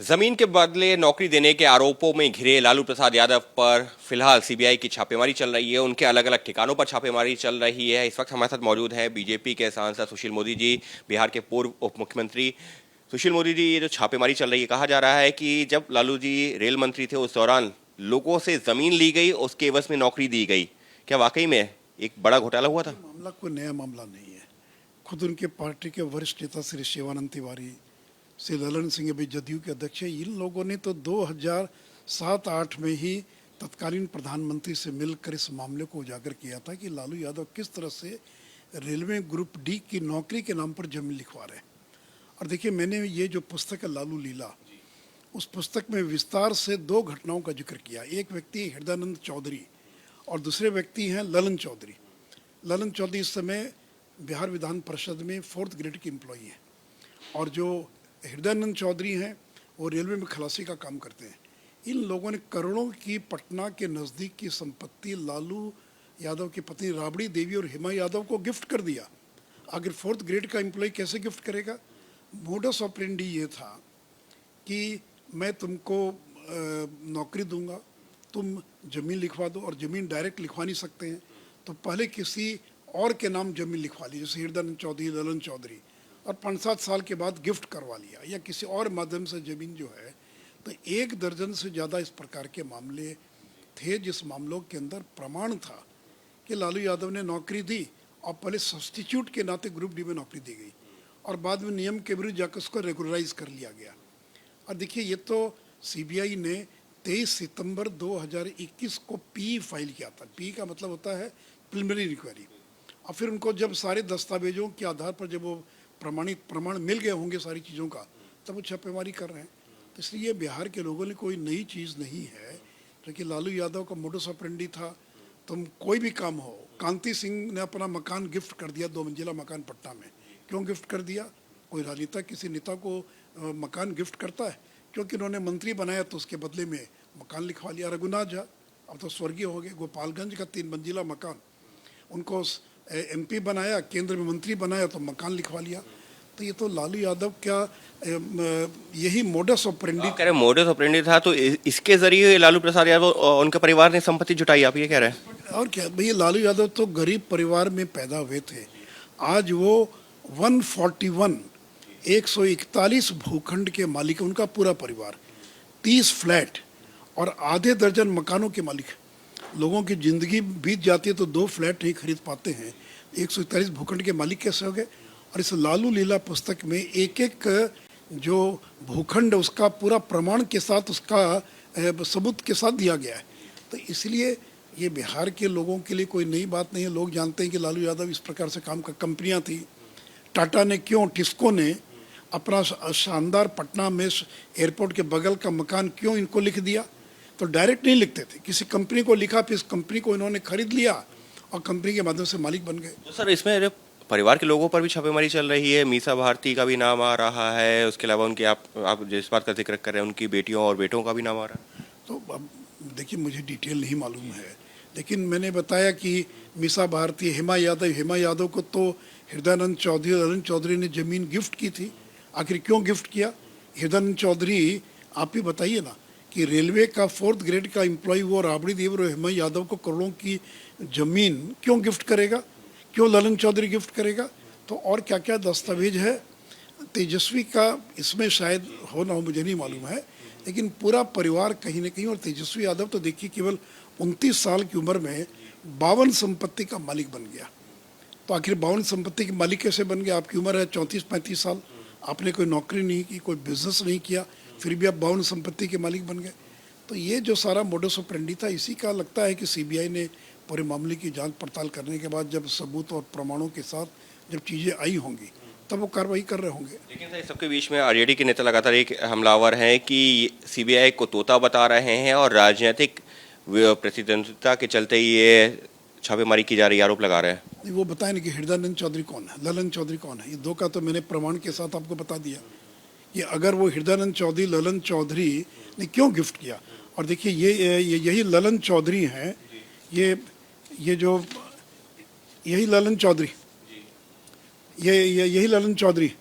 जमीन के बदले नौकरी देने के आरोपों में घिरे लालू प्रसाद यादव पर फिलहाल सीबीआई की छापेमारी चल रही है। उनके अलग अलग ठिकानों पर छापेमारी चल रही है। इस वक्त हमारे साथ मौजूद हैं बीजेपी के सांसद सुशील मोदी जी, बिहार के पूर्व उप मुख्यमंत्री। सुशील मोदी जी, ये जो छापेमारी चल रही है, कहा जा रहा है कि जब लालू जी रेल मंत्री थे उस दौरान लोगों से जमीन ली गई, उसके एवज में नौकरी दी गई। क्या वाकई में एक बड़ा घोटाला हुआ था? मामला कोई नया मामला नहीं है। खुद उनके पार्टी के वरिष्ठ नेता श्री शिवानंद तिवारी, श्री ललन सिंह अभी जदयू के अध्यक्ष है, इन लोगों ने तो 2007-8 में ही तत्कालीन प्रधानमंत्री से मिलकर इस मामले को उजागर किया था कि लालू यादव किस तरह से रेलवे ग्रुप डी की नौकरी के नाम पर जमीन लिखवा रहे हैं। और देखिए, मैंने ये जो पुस्तक है लालू लीला, उस पुस्तक में विस्तार से दो घटनाओं का जिक्र किया। एक व्यक्ति हृदयानंद चौधरी और दूसरे व्यक्ति हैं ललन चौधरी। ललन चौधरी इस समय बिहार विधान परिषद में 4th ग्रेड के एम्प्लॉई हैं, और जो हृदयानंद चौधरी हैं वो रेलवे में खलासी का काम करते हैं। इन लोगों ने करोड़ों की पटना के नज़दीक की संपत्ति लालू यादव की पत्नी राबड़ी देवी और हेमा यादव को गिफ्ट कर दिया। अगर 4th ग्रेड का एम्प्लॉय कैसे गिफ्ट करेगा? मोडस ऑपरेंडी ये था कि मैं तुमको नौकरी दूंगा, तुम ज़मीन लिखवा दो, और ज़मीन डायरेक्ट लिखवा नहीं सकते हैं तो पहले किसी और के नाम ज़मीन लिखवा ली, जैसे हृदयानंद चौधरी, ललन चौधरी, और 5-7 साल के बाद गिफ्ट करवा लिया, या किसी और माध्यम से ज़मीन जो है। तो 1 दर्जन से ज़्यादा इस प्रकार के मामले थे जिस मामलों के अंदर प्रमाण था कि लालू यादव ने नौकरी दी और पहले सब्स्टिट्यूट के नाते ग्रुप डी में नौकरी दी गई और बाद में नियम के विरुद्ध जाकर उसको रेगुलराइज कर लिया गया। और देखिए, ये तो सीबीआई ने 23 सितंबर 2021 को पी फाइल किया था। पी का मतलब होता है प्रिलिमिनरी इंक्वायरी। और फिर उनको जब सारे दस्तावेजों के आधार पर जब वो प्रमाण मिल गए होंगे सारी चीज़ों का, तब वो छापेमारी कर रहे हैं। तो इसलिए बिहार के लोगों ने कोई नई चीज़ नहीं है, क्योंकि लालू यादव का मोडस ऑपरेंडी था। तुम कोई भी काम हो, कांति सिंह ने अपना मकान गिफ्ट कर दिया, 2 मंजिला मकान पटना में। क्यों गिफ्ट कर दिया? कोई राजनेता किसी नेता को मकान गिफ्ट करता है? क्योंकि उन्होंने मंत्री बनाया तो उसके बदले में मकान लिखवा लिया। रघुनाथ झा अब तो स्वर्गीय हो गए, गोपालगंज का 3 मंजिला मकान, उनको एमपी बनाया, केंद्र में मंत्री बनाया तो मकान लिखवा लिया। तो ये तो लालू यादव क्या यही मोडस ऑपरेंडी कह रहे मोडस ऑपरेंडी था, तो इसके जरिए लालू प्रसाद यादव और उनके परिवार ने संपत्ति जुटाई, आप ये कह रहे हैं? और क्या भैया, लालू यादव तो गरीब परिवार में पैदा हुए थे। आज वो 141 भूखंड के मालिक, उनका पूरा परिवार, 30 फ्लैट और आधे दर्जन मकानों के मालिक। लोगों की ज़िंदगी बीत जाती है तो 2 फ्लैट नहीं खरीद पाते हैं, 141 भूखंड के मालिक कैसे हो गए? और इस लालू लीला पुस्तक में एक एक जो भूखंड उसका पूरा प्रमाण के साथ, उसका सबूत के साथ दिया गया है। तो इसलिए ये बिहार के लोगों के लिए कोई नई बात नहीं है। लोग जानते हैं कि लालू यादव इस प्रकार से काम कर, कंपनियाँ थी, टाटा ने क्यों, टिस्को ने अपना शानदार पटना में एयरपोर्ट के बगल का मकान क्यों इनको लिख दिया? तो डायरेक्ट नहीं लिखते थे, किसी कंपनी को लिखा, फिर इस कंपनी को इन्होंने खरीद लिया और कंपनी के माध्यम से मालिक बन गए। तो सर, इसमें परिवार के लोगों पर भी छापेमारी चल रही है। मीसा भारती का भी नाम आ रहा है, उसके अलावा उनके आप जिस बात का जिक्र कर रहे हैं उनकी बेटियों और बेटों का भी नाम आ रहा है। तो अब देखिए, मुझे डिटेल नहीं मालूम है, लेकिन मैंने बताया कि मीसा भारती, हेमा यादव को तो हृदयानंद चौधरी, ललन चौधरी ने ज़मीन गिफ्ट की थी। आखिर क्यों गिफ्ट किया? हृदयानंद चौधरी, आप ही बताइए ना, कि रेलवे का 4th ग्रेड का एम्प्लॉय वो राबड़ी देवी और हेमा यादव को करोड़ों की ज़मीन क्यों गिफ्ट करेगा? क्यों ललन चौधरी गिफ्ट करेगा? तो और क्या क्या दस्तावेज है तेजस्वी का इसमें, शायद हो ना हो, मुझे नहीं मालूम है, लेकिन पूरा परिवार कहीं ना कहीं। और तेजस्वी यादव तो देखिए, केवल 29 साल की उम्र में 52 संपत्ति का मालिक बन गया। तो आखिर 52 संपत्ति के मालिक कैसे बन गया? आपकी उम्र है 34-35 साल, आपने कोई नौकरी नहीं की, कोई बिजनेस नहीं किया, फिर भी आप 52 संपत्ति के मालिक बन गए। तो ये जो सारा मोडस ऑपरेंडी था, इसी का लगता है कि सीबीआई ने पूरे मामले की जांच पड़ताल करने के बाद जब सबूत और प्रमाणों के साथ जब चीज़ें आई होंगी तब वो कार्रवाई कर रहे होंगे। लेकिन सर, सबके बीच में आरजेडी के नेता लगातार एक हमलावर हैं कि सीबीआई को तोता बता रहे हैं और राजनीतिक प्रतिद्वंद्विता के चलते ये छापेमारी की जा रही, आरोप लगा रहे हैं। नहीं, वो बताएं कि हृदयानंद चौधरी कौन है, ललन चौधरी कौन है, ये दो का तो मैंने प्रमाण के साथ आपको बता दिया कि अगर वो हृदयानंद चौधरी, ललन चौधरी ने क्यों गिफ्ट किया। और देखिए, यही ललन चौधरी हैं, ये जो यही ललन चौधरी, यही ललन चौधरी,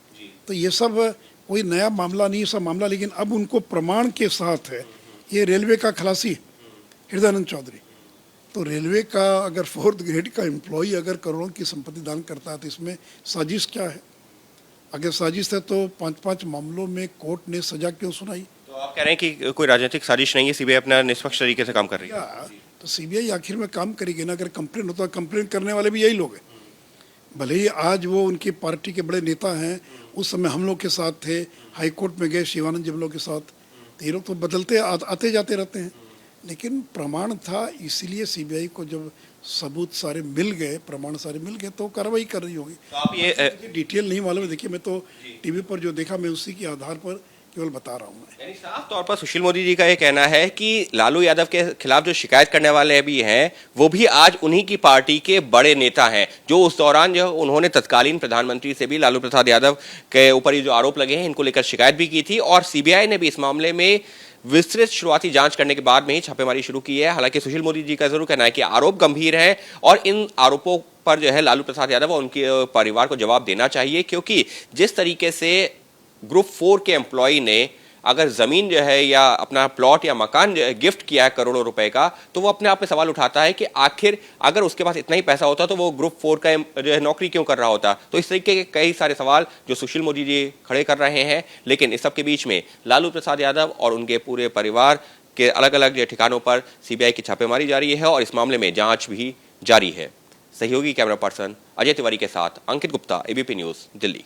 तो ये सब कोई नया मामला नहीं सब मामला, लेकिन अब उनको प्रमाण के साथ है। ये रेलवे का खलासी हृदयानंद चौधरी, तो रेलवे का अगर 4th ग्रेड का एम्प्लॉई अगर करोड़ों की संपत्ति दान करता है तो इसमें साजिश क्या है? अगर साजिश है तो 5-5 मामलों में कोर्ट ने सजा क्यों सुनाई? तो आप कह रहे हैं कि कोई राजनीतिक साजिश नहीं है, सीबीआई अपना निष्पक्ष तरीके से काम कर रही है। या तो सीबीआई आखिर में काम करेगी ना। अगर कंप्लेन होता है, कंप्लेन करने वाले भी यही लोग हैं। भले ही आज वो उनकी पार्टी के बड़े नेता हैं, उस समय हम लोग के साथ थे, हाई कोर्ट में गए शिवानंद जी हम लोग के साथ, तो ये लोग तो बदलते आते जाते रहते हैं। लेकिन प्रमाण था, इसीलिए सीबीआई को जब सबूत सारे मिल गए, प्रमाण सारे मिल गए, तो कार्रवाई कर रही होगी। तो आप ये डिटेल नहीं मालूम है, देखिए मैं तो टीवी पर जो देखा मैं उसी के आधार पर केवल बता रहा हूँ। यानी साफ तौर पर सुशील मोदी जी का ये कहना है कि लालू यादव के खिलाफ जो शिकायत करने वाले भी हैं वो भी आज उन्हीं की पार्टी के बड़े नेता हैं, जो उस दौरान जो उन्होंने तत्कालीन प्रधानमंत्री से भी लालू प्रसाद यादव के ऊपर ये जो आरोप लगे हैं इनको लेकर शिकायत भी की थी, और सीबीआई ने भी इस मामले में विस्तृत शुरुआती जांच करने के बाद में ही छापेमारी शुरू की है। हालांकि सुशील मोदी जी का जरूर कहना है कि आरोप गंभीर है और इन आरोपों पर जो है लालू प्रसाद यादव और उनके परिवार को जवाब देना चाहिए, क्योंकि जिस तरीके से ग्रुप 4 के एम्प्लॉय ने अगर जमीन जो है या अपना प्लॉट या मकान गिफ्ट किया है करोड़ों रुपए का, तो वो अपने आप में सवाल उठाता है कि आखिर अगर उसके पास इतना ही पैसा होता तो वो ग्रुप 4 का जो है नौकरी क्यों कर रहा होता। तो इस तरीके के कई सारे सवाल जो सुशील मोदी जी खड़े कर रहे हैं। लेकिन इस सब के बीच में लालू प्रसाद यादव और उनके पूरे परिवार के अलग अलग ठिकानों पर सीबीआई की छापेमारी जारी है और इस मामले में जांच भी जारी है। सहयोगी कैमरा पर्सन अजय तिवारी के साथ अंकित गुप्ता, एबीपी न्यूज, दिल्ली।